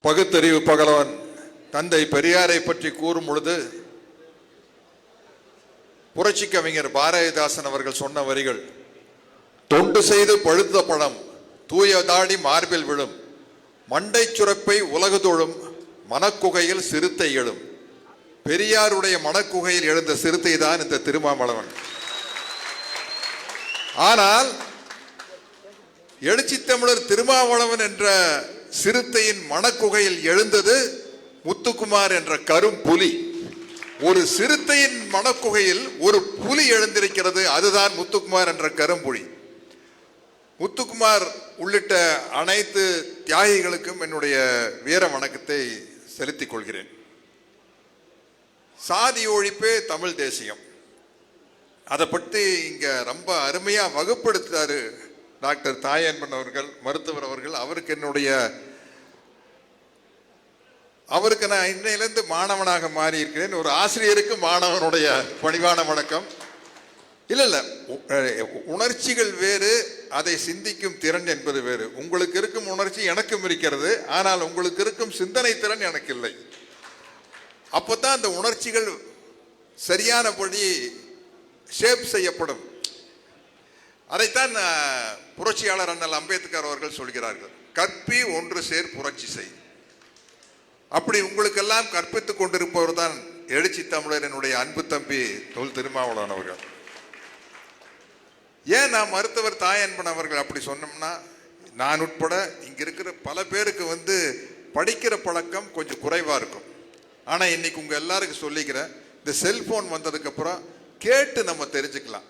பகுத்தறிவு பகலவன் தந்தை பெரியாரை பற்றி கூறும் பொழுது புரட்சி கவிஞர் பாரதிதாசன் அவர்கள் சொன்ன வரிகள், தொண்டு செய்து பழுத்த பழம் தூய தாடி மார்பில் விழும், மண்டை சுரப்பை உலகு தொழும், மனக்குகையில் சிறுத்தை எழும். பெரியாருடைய மனக்குகையில் எழுந்த சிறுத்தை தான் இந்த திருமாவளவன். ஆனால் எழுச்சி தமிழர் திருமாவளவன் என்ற சிறுத்தையின் மனக்குகையில் எழுந்தது முத்துக்குமார் என்ற கரும் புலி. ஒரு சிறுத்தையின் மனக்குகையில் ஒரு புலி எழுந்திருக்கிறது, அதுதான் முத்துக்குமார் என்ற கரும்புலி. முத்துக்குமார் உள்ளிட்ட அனைத்து தியாகிகளுக்கும் என்னுடைய வீர வணக்கத்தை செலுத்திக் கொள்கிறேன். சாதி ஒழிப்பே தமிழ் தேசியம், அதை பற்றி இங்க ரொம்ப அருமையா வகுப்படுத்தாரு டாக்டர் தாயன்பன் அவர்கள், மருத்துவர் அவர்கள். அவருக்கு நான் இன்னையிலிருந்து மாணவனாக மாறி இருக்கிறேன். ஒரு ஆசிரியருக்கு மாணவனுடைய பணிவான வணக்கம். இல்ல உணர்ச்சிகள் வேறு, அதை சிந்திக்கும் திறன் என்பது வேறு. உங்களுக்கு இருக்கும் உணர்ச்சி எனக்கும் இருக்கிறது, ஆனால் உங்களுக்கு இருக்கும் சிந்தனை திறன் எனக்கு இல்லை. அப்போதான் அந்த உணர்ச்சிகள் சரியானபடி ஷேப் செய்யப்படும். அதைத்தான் புரட்சியாளர் அண்ணல் அம்பேத்கர் அவர்கள் சொல்கிறார்கள், கற்பி ஒன்று சேர் புரட்சி செய். அப்படி உங்களுக்கெல்லாம் கற்பித்துக் கொண்டிருப்பவர் தான் எழுச்சி தமிழர் என்னுடைய அன்பு தம்பி தொல் திருமாவளவன் அவர்கள். ஏன் நான் மருத்துவர் தாயன்பன் அவர்கள் அப்படி சொன்னோம்னா, நான் உட்பட இங்க இருக்கிற பல பேருக்கு படிக்கிற பழக்கம் கொஞ்சம் குறைவா இருக்கும். ஆனா இன்னைக்கு உங்க எல்லாருக்கும் சொல்லிக்கிறேன், இந்த செல்போன் வந்ததுக்கு அப்புறம் கேட்டு நம்ம தெரிஞ்சுக்கலாம்.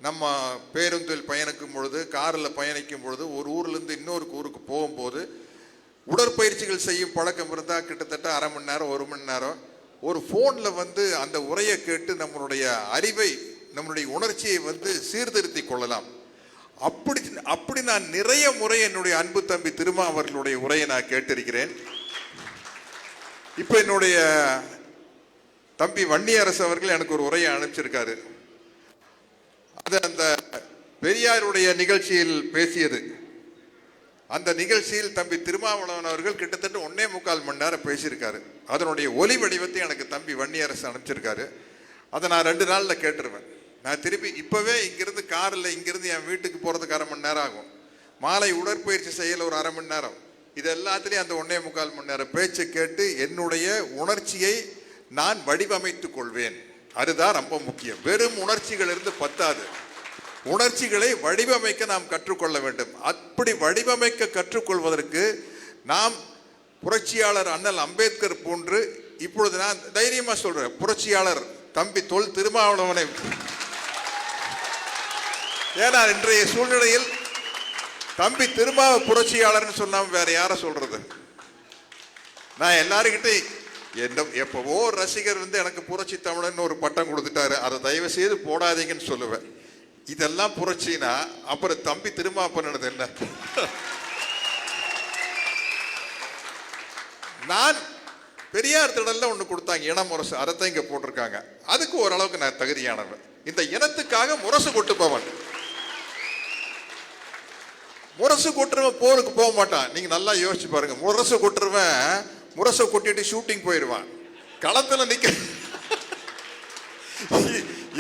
நம்ம பேருந்தில் பயணிக்கும் பொழுது, காரில் பயணிக்கும் பொழுது, ஒரு ஊர்ல இருந்து இன்னொரு ஊருக்கு போகும்போது உடற்பயிற்சிகள் செய்யும் பழக்கம் இருந்தால் கிட்டத்தட்ட அரை மணி நேரம் 1 மணி நேரம் ஒரு ஃபோனில் அந்த உரையை கேட்டு நம்மளுடைய அறிவை, நம்மளுடைய உணர்ச்சியை சீர்திருத்தி கொள்ளலாம். அப்படி நான் நிறைய முறை என்னுடைய அன்பு தம்பி திருமா அவர்களுடைய உரையை நான் கேட்டிருக்கிறேன். இப்போ என்னுடைய தம்பி வன்னியரசு அவர்கள் எனக்கு ஒரு உரையை அனுப்பிச்சிருக்காரு. அது அந்த பெரியாருடைய நிகழ்ச்சியில் பேசியது. அந்த நிகழ்ச்சியில் தம்பி திருமாவளவன் அவர்கள் கிட்டத்தட்ட 1.25 மணி நேரம் பேசியிருக்காரு. அதனுடைய ஒலி வடிவத்தை எனக்கு தம்பி வன்னியரசு அனுப்பிச்சிருக்காரு. அதை நான் 2 நாளில் கேட்டுருவேன். நான் திருப்பி இப்போவே இங்கிருந்து காரில் இங்கிருந்து என் வீட்டுக்கு போகிறதுக்கு 1/2 மணி நேரம் ஆகும். மாலை உடற்பயிற்சி செய்யல ஒரு 1/2 மணி நேரம். இது எல்லாத்துலேயும் அந்த 1.25 மணி நேரம் பேச்சை கேட்டு என்னுடைய உணர்ச்சியை நான் வடிவமைத்துக் கொள்வேன். அதுதான் ரொம்ப முக்கியம். வெறும் உணர்ச்சிகள் இருந்து பத்தாது, உணர்ச்சிகளை வடிவமைக்க நாம் கற்றுக்கொள்ள வேண்டும். அப்படி வடிவமைக்க கற்றுக்கொள்வதற்கு நாம் புரட்சியாளர் அண்ணல் அம்பேத்கர் போன்று, இப்பொழுது நான் தைரியமா சொல்றேன், புரட்சியாளர் தம்பி தொல் திருமாவளவனை, ஏன்னா இன்றைய சூழ்நிலையில் தம்பி திருமா புரட்சியாளர்னு சொன்னாம வேற யார சொல்றது? நான் எல்லாருக்கிட்ட எப்பவோ ரசிகர் எனக்கு புரட்சி தமிழன் ஒரு பட்டம் கொடுத்துட்டாரு, அதை தயவு செய்து போடாதீங்கன்னு சொல்லுவேன். இதெல்லாம் புரட்சினா அப்புறம் தம்பி திருமா பண்ணது என்ன? நான் பெரியார் திடல்ல ஒண்ணு கொடுத்தாங்க, இன முரசு, அதைத்தான் இங்க போட்டிருக்காங்க. அதுக்கு ஓரளவுக்கு நான் தகுதியானவன். இந்த இனத்துக்காக முரசு கொட்டுப்பவன். முரசு கொட்டுறவன் போருக்கு போக மாட்டான். நீங்க நல்லா யோசிச்சு பாருங்க. முரசு கொட்டுறவன் முரசை கொட்டிட்டு ஷூட்டிங் போயிடுவான். களத்துல நிக்க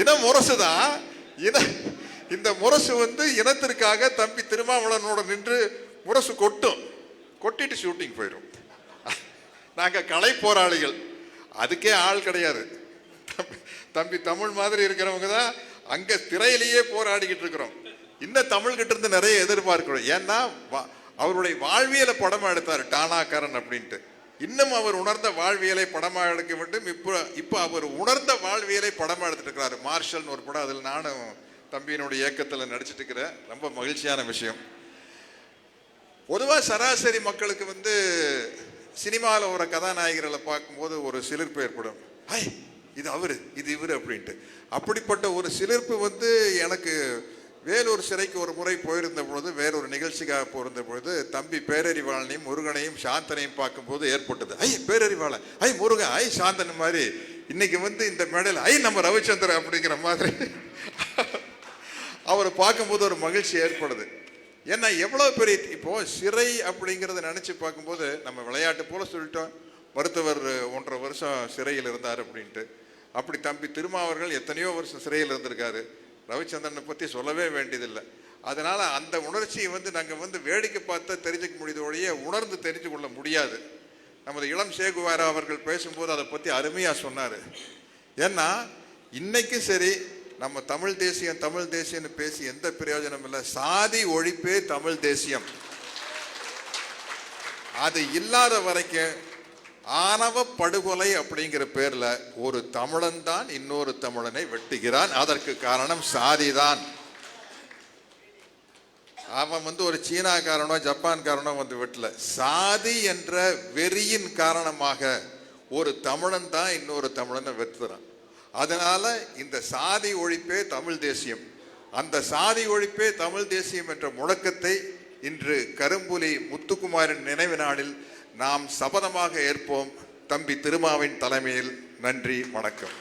இன முரசுதான். இந்த முரசு இனத்திற்காக தம்பி திருமாவளவனோட நின்று முரசு கொட்டிட்டு ஷூட்டிங் போயிடும். நாங்க கலை போராளிகள், அதுக்கே ஆள் கிடையாது. தம்பி தமிழ் மாதிரி இருக்கிறவங்க தான் அங்க திரையிலேயே போராடிக்கிட்டு இருக்கிறோம். இன்னும் தமிழ்கிட்ட இருந்து நிறைய எதிர்பார்க்கிறோம். ஏன்னா அவருடைய வாழ்வியலை படமா எடுத்தாரு டானாக்காரன் அப்படின்ட்டு. இன்னும் அவர் உணர்ந்த வாழ்வியலை படமா எடுக்க வேண்டும். இப்போ அவர் உணர்ந்த வாழ்வியலை படமா எடுத்துட்டு இருக்கிறாரு. மார்ஷல்னு ஒரு படம், அதில் நானும் தம்பியினுடைய இயக்கத்தில் நடிச்சிட்டு இருக்கிறேன். ரொம்ப மகிழ்ச்சியான விஷயம். பொதுவாக சராசரி மக்களுக்கு சினிமாவில் ஒரு கதாநாயகர்களை பார்க்கும்போது ஒரு சிலிர்ப்பு ஏற்படும். இது அவரு, இது இவரு அப்படின்ட்டு. அப்படிப்பட்ட ஒரு சிலிர்ப்பு எனக்கு வேலூர் சிறைக்கு ஒரு முறை போயிருந்த பொழுது, வேறொரு நிகழ்ச்சிக்காக போயிருந்த பொழுது, தம்பி பேரறிவாளனையும் முருகனையும் சாந்தனையும் பார்க்கும்போது ஏற்பட்டது. பேரறிவாளன், முருகன், சாந்தன் மாதிரி. இன்னைக்கு இந்த மேடையில் நம்ம ரவிச்சந்திரன் அப்படிங்கிற மாதிரி அவரை பார்க்கும்போது ஒரு மகிழ்ச்சி ஏற்படுது. ஏன்னா எவ்வளோ பெரிய இப்போ சிறை அப்படிங்கிறத நினச்சி பார்க்கும்போது நம்ம விளையாட்டு போல சொல்லிட்டோம், மருத்துவர் 1.5 வருஷம் சிறையில் இருந்தார் அப்படின்ட்டு. அப்படி தம்பி திருமாவர்கள் எத்தனையோ வருஷம் சிறையில் இருந்திருக்காரு. ரவிச்சந்திரனை பற்றி சொல்லவே வேண்டியதில்லை. அதனால் அந்த உணர்ச்சியை நாங்கள் வேடிக்கை பார்த்தா தெரிஞ்சுக்க முடியுதோடைய உணர்ந்து தெரிஞ்சு கொள்ள முடியாது. நமது இளம் சேகுவாரா அவர்கள் பேசும்போது அதை பற்றி அருமையாக சொன்னார். ஏன்னா இன்னைக்கும் சரி நம்ம தமிழ் தேசியம்னு பேசி எந்த பிரயோஜனம் இல்லை. சாதி ஒழிப்பே தமிழ் தேசியம். அது இல்லாத வரைக்கும் ஆணவ படுகொலை அப்படிங்கிற பேர்ல ஒரு தமிழன் தான் இன்னொரு தமிழனை வெட்டுகிறான். அதற்கு காரணம் சாதிதான். அவன் ஒரு சீனாக்காரனோ ஜப்பான்காரனோ வெட்டல. சாதி என்ற வெறியின் காரணமாக ஒரு தமிழன் தான் இன்னொரு தமிழனை வெட்டுறான். அதனால இந்த சாதி ஒழிப்பே தமிழ் தேசியம், அந்த சாதி ஒழிப்பே தமிழ் தேசியம் என்ற முழக்கத்தை இன்று கரும்புலி முத்துக்குமாரின் நினைவு நாளில் நாம் சபதமாக ஏற்போம். தம்பி திருமாவின் தலைமையில். நன்றி, வணக்கம்.